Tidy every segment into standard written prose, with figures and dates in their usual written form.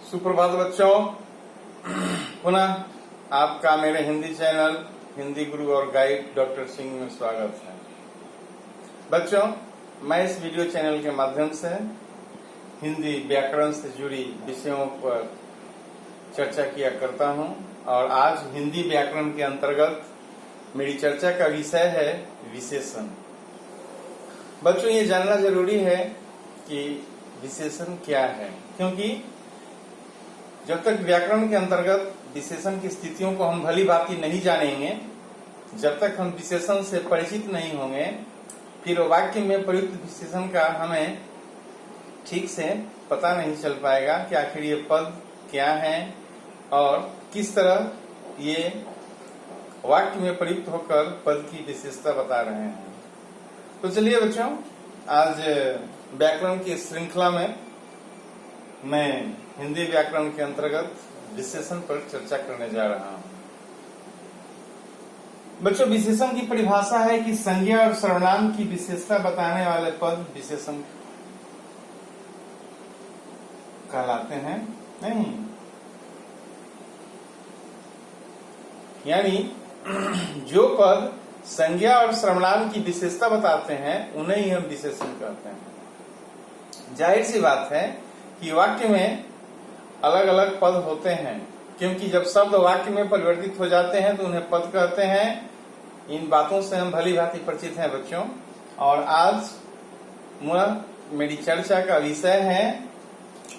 सुप्रभात बच्चों, पुनः आपका मेरे हिंदी चैनल हिंदी गुरु और गाइड डॉक्टर सिंह में स्वागत है। बच्चों, मैं इस वीडियो चैनल के माध्यम से हिंदी व्याकरण से जुड़ी विषयों पर चर्चा किया करता हूं और आज हिंदी व्याकरण के अंतर्गत मेरी चर्चा का विषय है विशेषण। बच्चों, ये जानना जरूरी है कि विशेषण क्या है, क्योंकि जब तक व्याकरण के अंतर्गत विशेषण की स्थितियों को हम भली भांति नहीं जानेंगे, जब तक हम विशेषण से परिचित नहीं होंगे, फिर वाक्य में प्रयुक्त विशेषण का हमें ठीक से पता नहीं चल पाएगा कि आखिर ये पद क्या है और किस तरह ये वाक्य में प्रयुक्त होकर पद की विशेषता बता रहे हैं। तो चलिए बच्चों, आज व्याकरण की श्रृंखला में मैं हिंदी व्याकरण के अंतर्गत विशेषण पर चर्चा करने जा रहा हूं। बच्चों, विशेषण की परिभाषा है कि संज्ञा और सर्वनाम की विशेषता बताने वाले पद विशेषण कहलाते हैं। नहीं, यानी जो पद संज्ञा और सर्वनाम की विशेषता बताते हैं उन्हें ही हम विशेषण कहते हैं। जाहिर सी बात है कि वाक्य में अलग अलग पद होते हैं, क्योंकि जब शब्द वाक्य में परिवर्तित हो जाते हैं तो उन्हें पद कहते हैं। इन बातों से हम भली भांति परिचित हैं बच्चों। और आज मेरी चर्चा का विषय है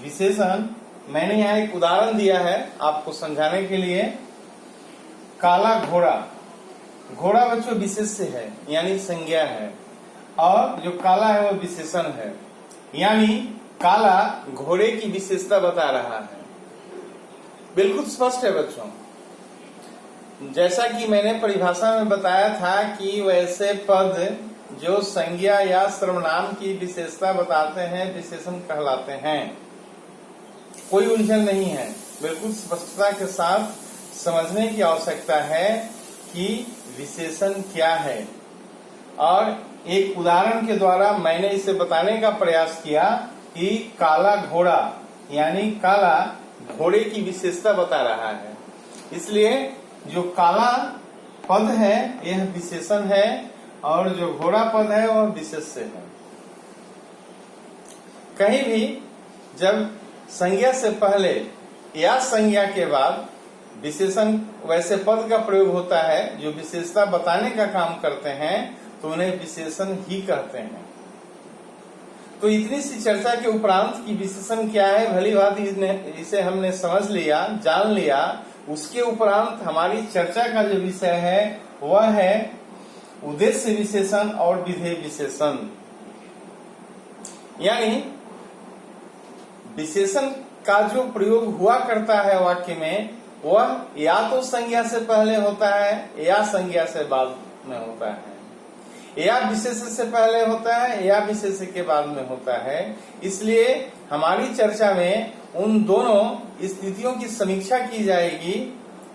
विशेषण। मैंने यहाँ एक उदाहरण दिया है आपको समझाने के लिए। काला घोड़ा। घोड़ा बच्चों विशेष्य है, यानी संज्ञा है, और जो काला है वो विशेषण है, यानी काला घोड़े की विशेषता बता रहा है। बिल्कुल स्पष्ट है बच्चों। जैसा कि मैंने परिभाषा में बताया था कि वैसे पद जो संज्ञा या सर्वनाम की विशेषता बताते हैं विशेषण कहलाते हैं। कोई उलझन नहीं है, बिल्कुल स्पष्टता के साथ समझने की आवश्यकता है कि विशेषण क्या है। और एक उदाहरण के द्वारा मैंने इसे बताने का प्रयास किया कि काला घोड़ा यानी काला घोड़े की विशेषता बता रहा है। इसलिए जो काला पद है यह विशेषण है और जो घोड़ा पद है वह विशेष्य है। कहीं भी जब संज्ञा से पहले या संज्ञा के बाद विशेषण वैसे पद का प्रयोग होता है जो विशेषता बताने का काम करते हैं तो उन्हें विशेषण ही कहते हैं। तो इतनी सी चर्चा के उपरांत कि विशेषण क्या है भली भांति इसे हमने समझ लिया, जान लिया। उसके उपरांत हमारी चर्चा का जो विषय है वह है उद्देश्य विशेषण और विधेय विशेषण। यानी विशेषण का जो प्रयोग हुआ करता है वाक्य में वह या तो संज्ञा से पहले होता है या संज्ञा से बाद में होता है, या विशेष्य से पहले होता है या विशेष्य के बाद में होता है। इसलिए हमारी चर्चा में उन दोनों स्थितियों की समीक्षा की जाएगी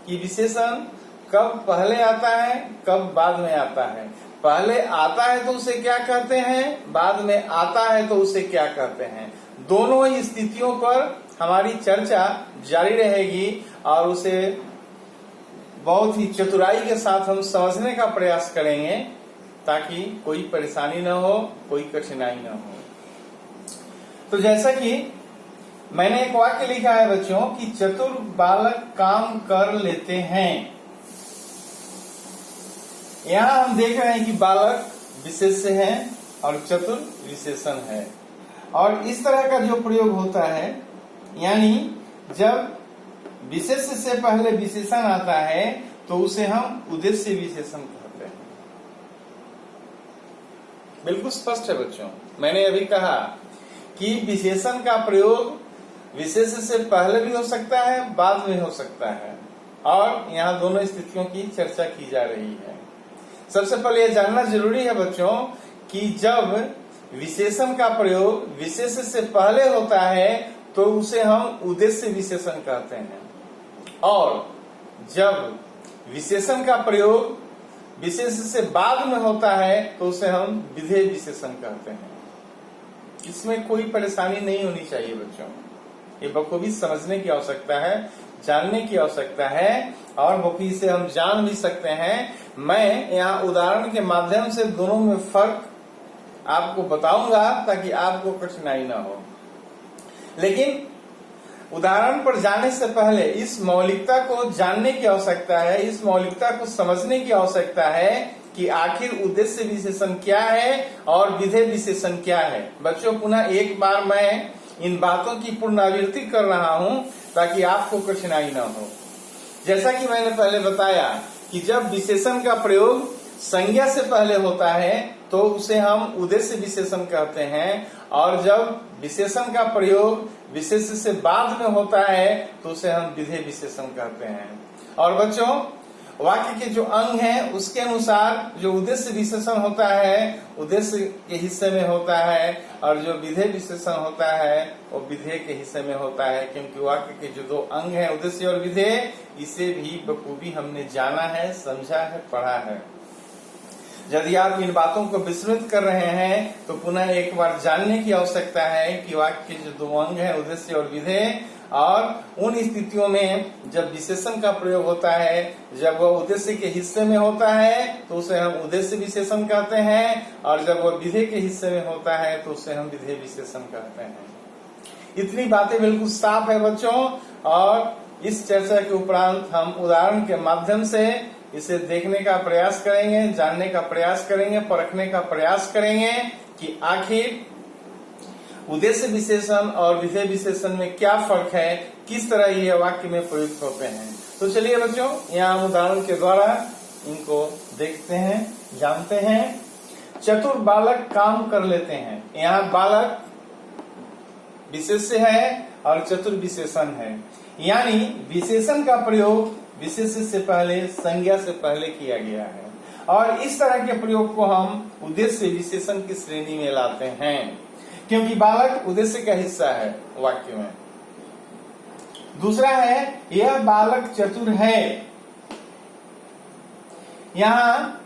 कि विशेषण कब पहले आता है कब बाद में आता है। पहले आता है तो उसे क्या कहते हैं, बाद में आता है तो उसे क्या कहते हैं। दोनों ही स्थितियों पर हमारी चर्चा जारी रहेगी और उसे बहुत ही चतुराई के साथ हम समझने का प्रयास करेंगे ताकि कोई परेशानी न हो, कोई कठिनाई न हो। तो जैसा कि मैंने एक वाक्य लिखा है बच्चों कि चतुर बालक काम कर लेते हैं। यहाँ हम देख रहे हैं कि बालक विशेष्य है और चतुर विशेषण है। और इस तरह का जो प्रयोग होता है, यानी जब विशेष्य से पहले विशेषण आता है तो उसे हम उद्देश्य विशेषण कहते हैं। बिल्कुल स्पष्ट है बच्चों। मैंने अभी कहा कि विशेषण का प्रयोग विशेष्य से पहले भी हो सकता है, बाद में हो सकता है, और यहाँ दोनों स्थितियों की चर्चा की जा रही है। सबसे पहले यह जानना जरूरी है बच्चों कि जब विशेषण का प्रयोग विशेष्य से पहले होता है तो उसे हम उद्देश्य विशेषण कहते हैं, और जब विशेषण का प्रयोग विशेष्य से बाद में होता है तो उसे हम विधेय विशेषण कहते हैं। इसमें कोई परेशानी नहीं होनी चाहिए बच्चों। ये बखूबी समझने की आवश्यकता है, जानने की आवश्यकता है, और बखूबी से हम जान भी सकते हैं। मैं यहाँ उदाहरण के माध्यम से दोनों में फर्क आपको बताऊंगा ताकि आपको कठिनाई ना हो। लेकिन उदाहरण पर जाने से पहले इस मौलिकता को जानने की आवश्यकता है, इस मौलिकता को समझने की आवश्यकता है कि आखिर उद्देश्य विशेषण क्या है और विधेय विशेषण क्या है। बच्चों, पुनः एक बार मैं इन बातों की पुनरावृत्ति कर रहा हूं ताकि आपको कठिनाई न हो। जैसा कि मैंने पहले बताया कि जब विशेषण का प्रयोग संज्ञा से पहले होता है तो उसे हम उद्देश्य विशेषण कहते हैं, और जब विशेषण का प्रयोग विशेष्य से बाद में होता है तो उसे हम विधेय विशेषण कहते हैं। और बच्चों, वाक्य के जो अंग हैं उसके अनुसार जो उद्देश्य विशेषण होता है उद्देश्य के हिस्से में होता है, और जो विधेय विशेषण होता है वो विधेय के हिस्से में होता है, क्योंकि वाक्य के जो दो अंग हैं उद्देश्य और विधेय, इसे भी बखूबी हमने जाना है, समझा है, पढ़ा है। यदि आप इन बातों को विस्मृत कर रहे हैं तो पुनः एक बार जानने की आवश्यकता है कि वाक्य के जो दो अंग हैं उद्देश्य और विधेय, और उन स्थितियों में जब विशेषण का प्रयोग होता है, जब वह उद्देश्य के हिस्से में होता है तो उसे हम उद्देश्य विशेषण कहते हैं, और जब वह विधेय के हिस्से में होता है तो उसे हम विधेय विशेषण कहते हैं। इतनी बातें बिल्कुल साफ है बच्चों, और इस चर्चा के उपरांत हम उदाहरण के माध्यम से इसे देखने का प्रयास करेंगे, जानने का प्रयास करेंगे, परखने का प्रयास करेंगे कि आखिर उद्देश्य विशेषण और विधेय विशेषण में क्या फर्क है, किस तरह ये वाक्य में प्रयुक्त होते हैं। तो चलिए बच्चों, यहाँ हम उदाहरण के द्वारा इनको देखते हैं, जानते हैं। चतुर बालक काम कर लेते हैं। यहाँ बालक विशेष्य है और चतुर विशेषण है, यानी विशेषण का प्रयोग विशेष्य से पहले, संज्ञा से पहले किया गया है, और इस तरह के प्रयोग को हम उद्देश्य विशेषण की श्रेणी में लाते हैं, क्योंकि बालक उद्देश्य का हिस्सा है वाक्य में। दूसरा है, यह बालक चतुर है। यहाँ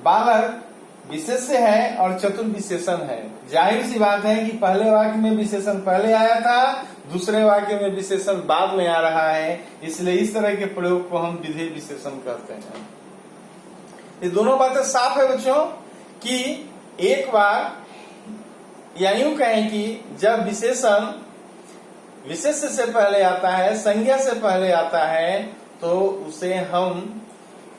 बालक विशेष्य है और चतुर विशेषण है। जाहिर सी बात है कि पहले वाक्य में विशेषण पहले आया था, दूसरे वाक्य में विशेषण बाद में आ रहा है, इसलिए इस तरह के प्रयोग को हम विधेय विशेषण कहते हैं। ये दोनों बातें साफ है बच्चों कि एक बार या यूं कहें कि जब विशेषण विशेष्य से पहले आता है, संज्ञा से पहले आता है, तो उसे हम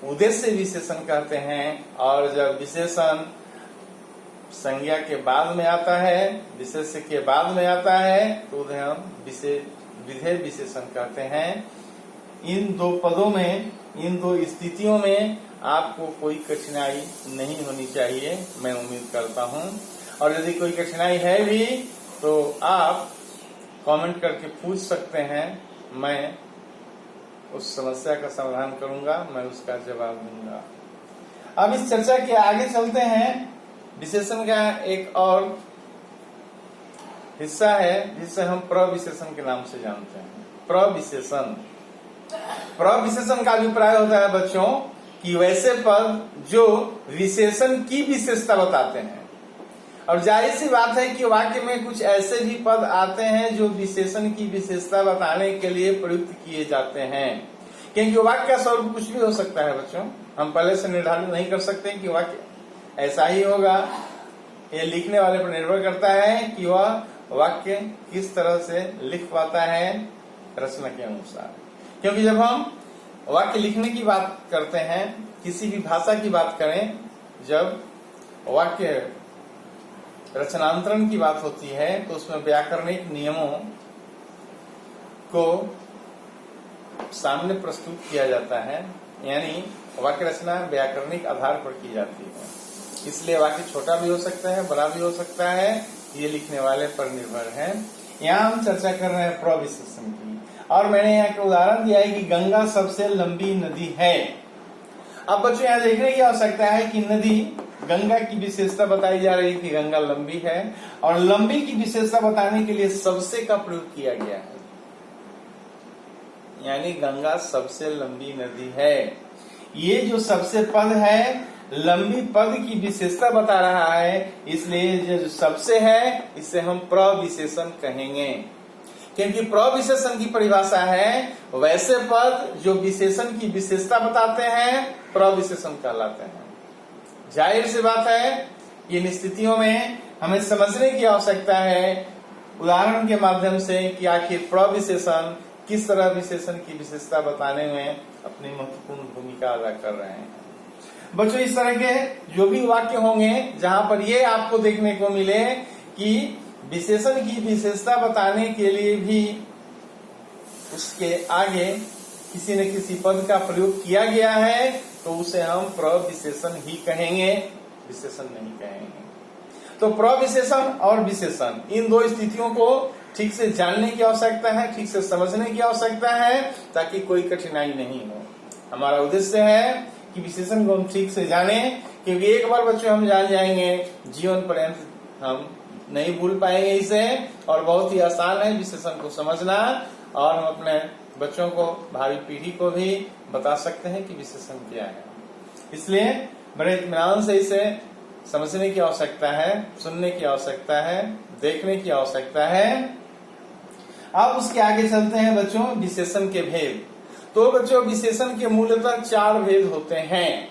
उद्देश्य विशेषण कहते हैं, और जब विशेषण संज्ञा के बाद में आता है, विशेष्य के बाद में आता है, तो उन्हें हम विधेय विशेषण कहते हैं। इन दो पदों में, इन दो स्थितियों में आपको कोई कठिनाई नहीं होनी चाहिए, मैं उम्मीद करता हूं। और यदि कोई कठिनाई है भी तो आप कमेंट करके पूछ सकते हैं, मैं उस समस्या का समाधान करूंगा, मैं उसका जवाब दूंगा। अब इस चर्चा के आगे चलते हैं। विशेषण का एक और हिस्सा है जिसे हम प्रविशेषण के नाम से जानते हैं। प्रविशेषण, प्रविशेषण का अभिप्राय होता है बच्चों कि वैसे पद जो विशेषण की विशेषता बताते हैं, और जाहिर सी बात है कि वाक्य में कुछ ऐसे भी पद आते हैं जो विशेषण की विशेषता बताने के लिए प्रयुक्त किए जाते हैं, क्योंकि वाक्य का स्वरूप कुछ भी हो सकता है बच्चों। हम पहले से निर्धारित नहीं कर सकते कि वाक्य ऐसा ही होगा। ये लिखने वाले पर निर्भर करता है कि वह वाक्य किस तरह से लिख पाता है रचना के अनुसार। क्योंकि जब हम वाक्य लिखने की बात करते हैं, किसी भी भाषा की बात करें, जब वाक्य रचनांतरण की बात होती है तो उसमें व्याकरणिक नियमों को सामने प्रस्तुत किया जाता है, यानी वाक्य रचना व्याकरणिक आधार पर की जाती है। इसलिए वाक्य छोटा भी हो सकता है, बड़ा भी हो सकता है, ये लिखने वाले पर निर्भर है। यहाँ हम चर्चा कर रहे हैं प्रविशेषण की, और मैंने यहाँ का उदाहरण दिया है कि गंगा सबसे लंबी नदी है। अब बच्चों यहाँ देखने की आवश्यकता है कि नदी, गंगा की विशेषता बताई जा रही है कि गंगा लंबी है, और लंबी की विशेषता बताने के लिए सबसे का प्रयोग किया गया है, यानी गंगा सबसे लंबी नदी है। ये जो सबसे पद है लंबी पद की विशेषता बता रहा है, इसलिए जो सबसे है इसे हम प्रविशेषण कहेंगे। क्योंकि प्रविशेषण की परिभाषा है वैसे पद जो विशेषण की विशेषता बताते हैं प्रविशेषण कहलाते हैं। जाहिर सी बात है इन स्थितियों में हमें समझने की आवश्यकता है उदाहरण के माध्यम से कि आखिर प्रविशेषण किस तरह विशेषण की विशेषता बताने में अपनी महत्वपूर्ण भूमिका अदा कर रहे हैं। बच्चों इस तरह के जो भी वाक्य होंगे जहां पर ये आपको देखने को मिले कि विशेषण की विशेषता बताने के लिए भी उसके आगे किसी न किसी पद का प्रयोग किया गया है तो उसे हम प्रविशेषण ही कहेंगे, विशेषण नहीं कहेंगे। तो प्रविशेषण और विशेषण इन दो स्थितियों को ठीक से जानने की आवश्यकता है, ठीक से समझने की आवश्यकता है ताकि कोई कठिनाई नहीं हो। हमारा उद्देश्य है कि विशेषण को हम ठीक से जाने, क्योंकि एक बार बच्चों हम जान जाएंगे जीवन पर्यंत हम नहीं भूल पाएंगे इसे, और बहुत ही आसान है विशेषण को समझना और हम अपने बच्चों को भावी पीढ़ी को भी बता सकते हैं कि विशेषण क्या है। इसलिए बड़े इत्मीनान से इसे समझने की आवश्यकता है, सुनने की आवश्यकता है, देखने की आवश्यकता है। अब उसके आगे चलते हैं बच्चों विशेषण के भेद। तो बच्चों विशेषण के मूलतः 4 भेद होते हैं।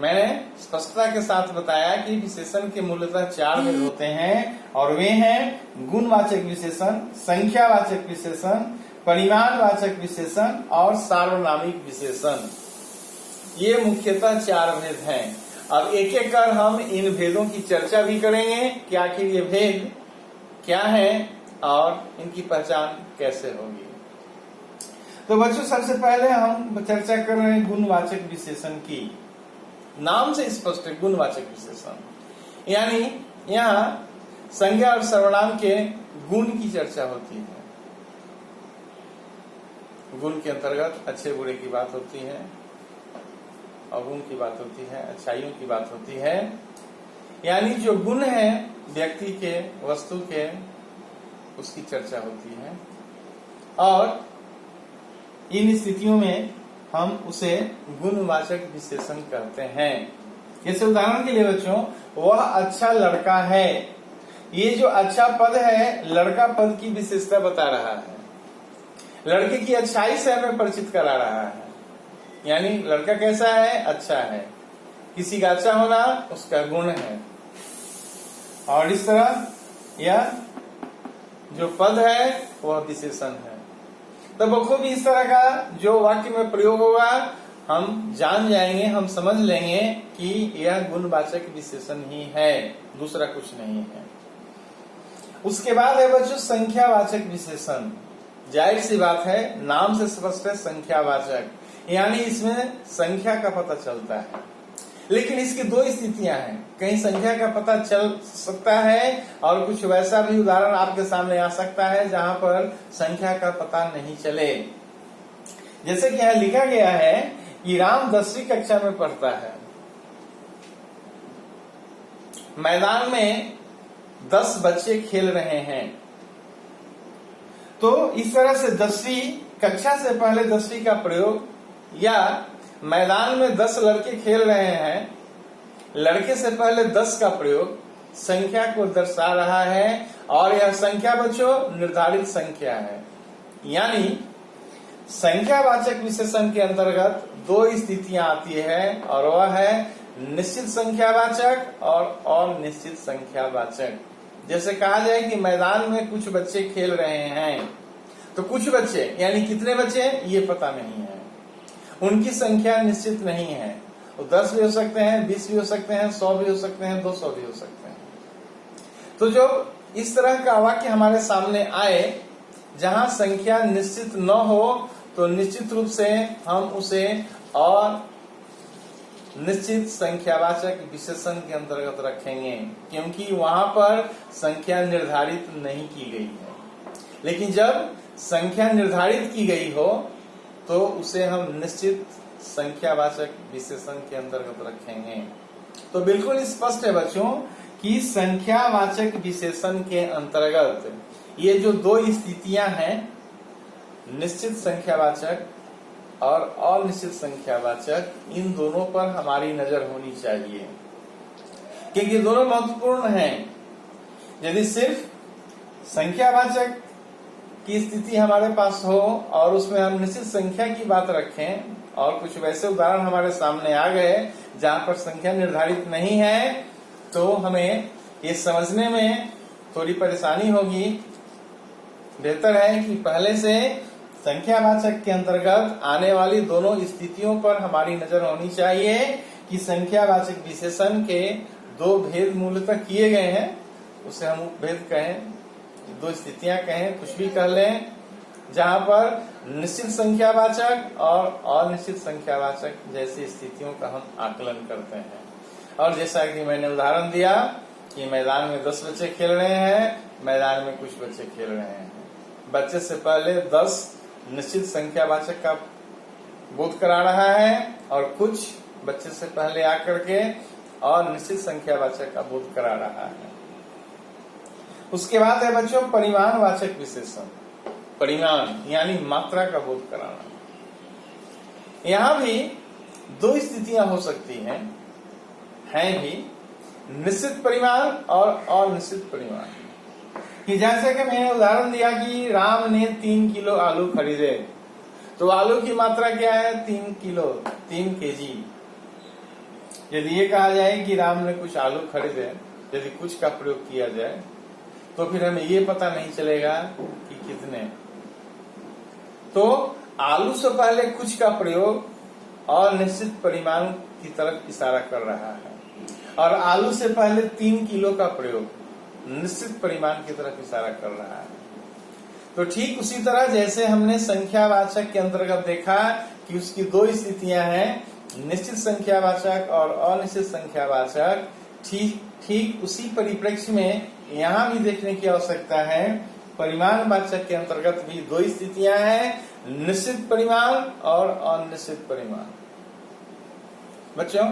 मैंने स्पष्टता के साथ बताया कि विशेषण के मूलतः 4 भेद होते हैं और वे हैं गुणवाचक विशेषण, संख्यावाचक विशेषण, परिमाणवाचक विशेषण और सार्वनामिक विशेषण। ये मुख्यतः 4 भेद हैं। अब एक एक कर हम इन भेदों की चर्चा भी करेंगे कि आखिर ये भेद क्या है और इनकी पहचान कैसे होगी। तो बच्चों सबसे पहले हम चर्चा कर रहे हैं गुणवाचक विशेषण की। नाम से स्पष्ट है गुणवाचक विशेषण, यानी यहाँ संज्ञा और सर्वनाम के गुण की चर्चा होती है। गुण के अंतर्गत अच्छे बुरे की बात होती है, अवगुण की बात होती है, अच्छाइयों की बात होती है। यानी जो गुण है व्यक्ति के, वस्तु के, उसकी चर्चा होती है और इन स्थितियों में हम उसे गुणवाचक विशेषण कहते हैं। जैसे उदाहरण के लिए बच्चों वह अच्छा लड़का है, ये जो अच्छा पद है लड़का पद की विशेषता बता रहा है, लड़के की अच्छाई से हमें परिचित करा रहा है। यानी लड़का कैसा है, अच्छा है, किसी का अच्छा होना उसका गुण है। और इस तरह यह जो पद है वह विशेषण है। तो बखूबी इस तरह का जो वाक्य में प्रयोग होगा हम जान जाएंगे, हम समझ लेंगे कि यह गुणवाचक विशेषण ही है, दूसरा कुछ नहीं है। उसके बाद है बच्चों संख्यावाचक विशेषण। जाहिर सी बात है नाम से स्पष्ट है संख्यावाचक, यानी इसमें संख्या का पता चलता है। लेकिन इसकी 2 स्थितियां हैं, कहीं संख्या का पता चल सकता है और कुछ वैसा भी उदाहरण आपके सामने आ सकता है जहां पर संख्या का पता नहीं चले। जैसे कि यहाँ लिखा गया है कि राम 10वीं कक्षा में पढ़ता है, मैदान में 10 बच्चे खेल रहे हैं। तो इस तरह से 10वीं कक्षा से पहले 10वीं का प्रयोग, या मैदान में 10 लड़के खेल रहे हैं, लड़के से पहले 10 का प्रयोग संख्या को दर्शा रहा है और यह संख्या बच्चों निर्धारित संख्या है। यानी संख्यावाचक विशेषण के अंतर्गत 2 स्थितियां आती है और वह है निश्चित संख्यावाचक और अनिश्चित संख्यावाचक। जैसे कहा जाए कि मैदान में कुछ बच्चे खेल रहे हैं, तो कुछ बच्चे यानी कितने बच्चे ये पता नहीं है, उनकी संख्या निश्चित नहीं है। वो 10 भी हो सकते हैं, 20 भी हो सकते हैं, 100 भी हो सकते हैं, 200 भी हो सकते हैं। तो जो इस तरह का वाक्य हमारे सामने आए जहां संख्या निश्चित न हो तो निश्चित रूप से हम उसे और निश्चित संख्यावाचक विशेषण के अंतर्गत रखेंगे, क्योंकि वहां पर संख्या निर्धारित नहीं की गई है। लेकिन जब संख्या निर्धारित की गई हो तो उसे हम निश्चित संख्यावाचक विशेषण के अंतर्गत रखेंगे। तो बिल्कुल स्पष्ट है बच्चों कि संख्यावाचक विशेषण के अंतर्गत ये जो 2 स्थितियां हैं, निश्चित संख्यावाचक और अनिश्चित संख्यावाचक, इन दोनों पर हमारी नजर होनी चाहिए, क्योंकि दोनों महत्वपूर्ण हैं। यदि सिर्फ संख्यावाचक की स्थिति हमारे पास हो और उसमें हम निश्चित संख्या की बात रखें और कुछ वैसे उदाहरण हमारे सामने आ गए जहां पर संख्या निर्धारित नहीं है, तो हमें ये समझने में थोड़ी परेशानी होगी। बेहतर है कि पहले से संख्यावाचक के अंतर्गत आने वाली दोनों स्थितियों पर हमारी नजर होनी चाहिए कि संख्यावाचक विशेषण के दो भेद मूलतः किए गए हैं, उसे हम उपभेद कहें, दो स्थितियां कहें, कुछ भी कह लें, जहां पर निश्चित संख्यावाचक और अनिश्चित संख्यावाचक जैसी स्थितियों का हम आकलन करते हैं। और जैसा कि मैंने उदाहरण दिया कि मैदान में 10 बच्चे खेल रहे हैं, मैदान में कुछ बच्चे खेल रहे हैं। बच्चे से पहले 10 निश्चित संख्यावाचक का बोध करा रहा है और कुछ बच्चे से पहले आकर के और निश्चित संख्यावाचक का बोध करा रहा है। उसके बाद है बच्चों परिमाणवाचक विशेषण। परिमाण यानी मात्रा का बोध कराना। यहां भी दो स्थितियां हो सकती हैं भी, निश्चित परिमाण और अनिश्चित परिमाण। कि जैसे कि मैंने उदाहरण दिया कि राम ने 3 किलो आलू खरीदे, तो आलू की मात्रा क्या है? 3 किलो, 3 केजी। यदि ये कहा जाए कि राम ने कुछ आलू खरीदे, यदि कुछ का प्रयोग किया जाए तो फिर हमें ये पता नहीं चलेगा कि कितने। तो आलू से पहले कुछ का प्रयोग अनिश्चित परिमाण की तरफ इशारा कर रहा है और आलू से पहले 3 किलो का प्रयोग निश्चित परिमाण की तरफ इशारा कर रहा है। तो ठीक उसी तरह जैसे हमने संख्यावाचक के अंतर्गत देखा कि उसकी दो स्थितियां हैं, निश्चित संख्यावाचक और अनिश्चित संख्यावाचक, ठीक उसी परिप्रेक्ष्य में यहाँ भी देखने की आवश्यकता है। परिमाणवाचक के अंतर्गत भी दो स्थितियां हैं, निश्चित परिमाण और अनिश्चित परिमाण। बच्चों,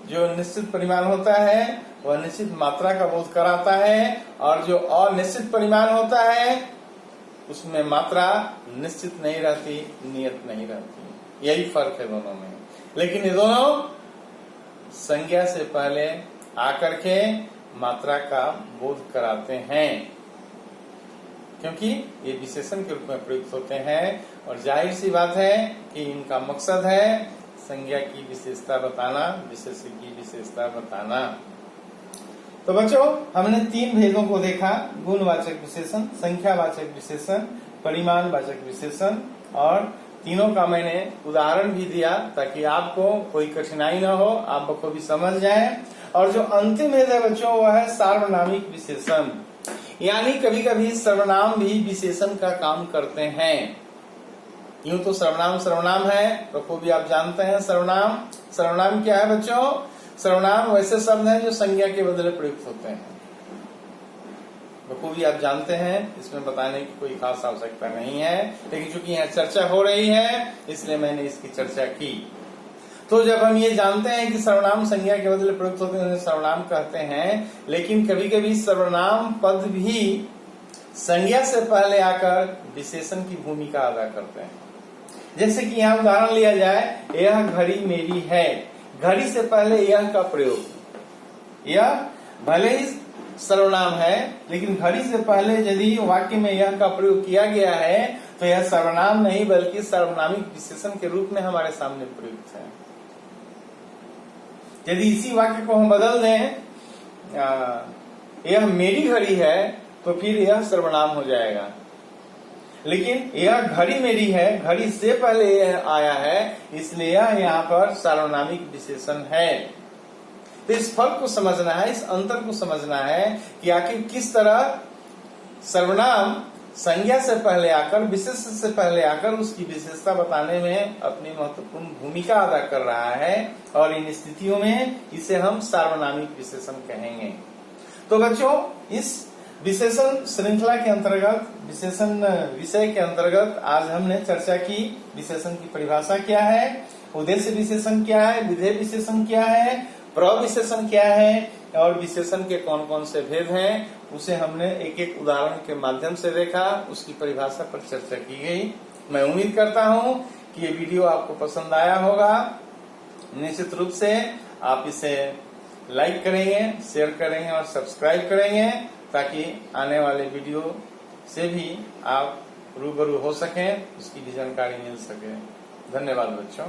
जो निश्चित परिमाण होता है वह निश्चित मात्रा का बोध कराता है और जो अनिश्चित परिमाण होता है उसमें मात्रा निश्चित नहीं रहती, नियत नहीं रहती। यही फर्क है दोनों में। लेकिन ये दोनों संज्ञा से पहले आकर के मात्रा का बोध कराते हैं, क्योंकि ये विशेषण के रूप में प्रयुक्त होते हैं और जाहिर सी बात है कि इनका मकसद है संज्ञा की विशेषता बताना, विशेषण की विशेषता बताना। तो बच्चों, हमने 3 भेदों को देखा, गुणवाचक विशेषण, संख्यावाचक विशेषण, परिमाणवाचक विशेषण, और तीनों का मैंने उदाहरण भी दिया ताकि आपको कोई कठिनाई न हो, आप बखूबी समझ जाएं। और जो अंतिम भेद है बच्चों वह है सार्वनामिक विशेषण। यानी कभी कभी सर्वनाम भी विशेषण का काम करते हैं। यूं तो सर्वनाम है, बखूबी आप जानते हैं। सर्वनाम क्या है बच्चों? सर्वनाम वैसे शब्द हैं जो संज्ञा के बदले प्रयुक्त होते हैं। बखूबी आप जानते हैं, इसमें बताने की कोई खास आवश्यकता नहीं है, लेकिन चूंकि यहाँ चर्चा हो रही है इसलिए मैंने इसकी चर्चा की। तो जब हम ये जानते हैं कि सर्वनाम संज्ञा के बदले प्रयुक्त होते हैं, उन्हें सर्वनाम कहते हैं। लेकिन कभी कभी सर्वनाम पद भी संज्ञा से पहले आकर विशेषण की भूमिका अदा करते हैं। जैसे कि यहाँ उदाहरण लिया जाए, यह घड़ी मेरी है। घड़ी से पहले यह का प्रयोग, यह भले ही सर्वनाम है लेकिन घड़ी से पहले यदि वाक्य में यह का प्रयोग किया गया है तो यह सर्वनाम नहीं बल्कि सर्वनामिक विशेषण के रूप में हमारे सामने प्रयुक्त है। यदि इसी वाक्य को हम बदल दें, यह मेरी घड़ी है, तो फिर यह सर्वनाम हो जाएगा। लेकिन यह घड़ी मेरी है, घड़ी से पहले यह आया है, इसलिए यह यहाँ पर सार्वनामिक विशेषण है। तो इस फर्क को समझना है, इस अंतर को समझना है कि आखिर किस तरह सर्वनाम संज्ञा से पहले आकर, विशेषण से पहले आकर उसकी विशेषता बताने में अपनी महत्वपूर्ण भूमिका अदा कर रहा है, और इन स्थितियों में इसे हम सार्वनामिक विशेषण कहेंगे। तो बच्चों, इस विशेषण श्रृंखला के अंतर्गत, विशेषण विषय के अंतर्गत आज हमने चर्चा की विशेषण की परिभाषा क्या है, उद्देश्य विशेषण क्या है, विधेय विशेषण क्या है, प्रविशेषण क्या है, और विशेषण के कौन कौन से भेद हैं, उसे हमने एक एक उदाहरण के माध्यम से देखा, उसकी परिभाषा पर चर्चा की गई। मैं उम्मीद करता हूं कि ये वीडियो आपको पसंद आया होगा। निश्चित रूप से आप इसे लाइक करेंगे, शेयर करेंगे और सब्सक्राइब करेंगे ताकि आने वाले वीडियो से भी आप रूबरू हो सकें, उसकी भी जानकारी मिल सके। धन्यवाद बच्चों।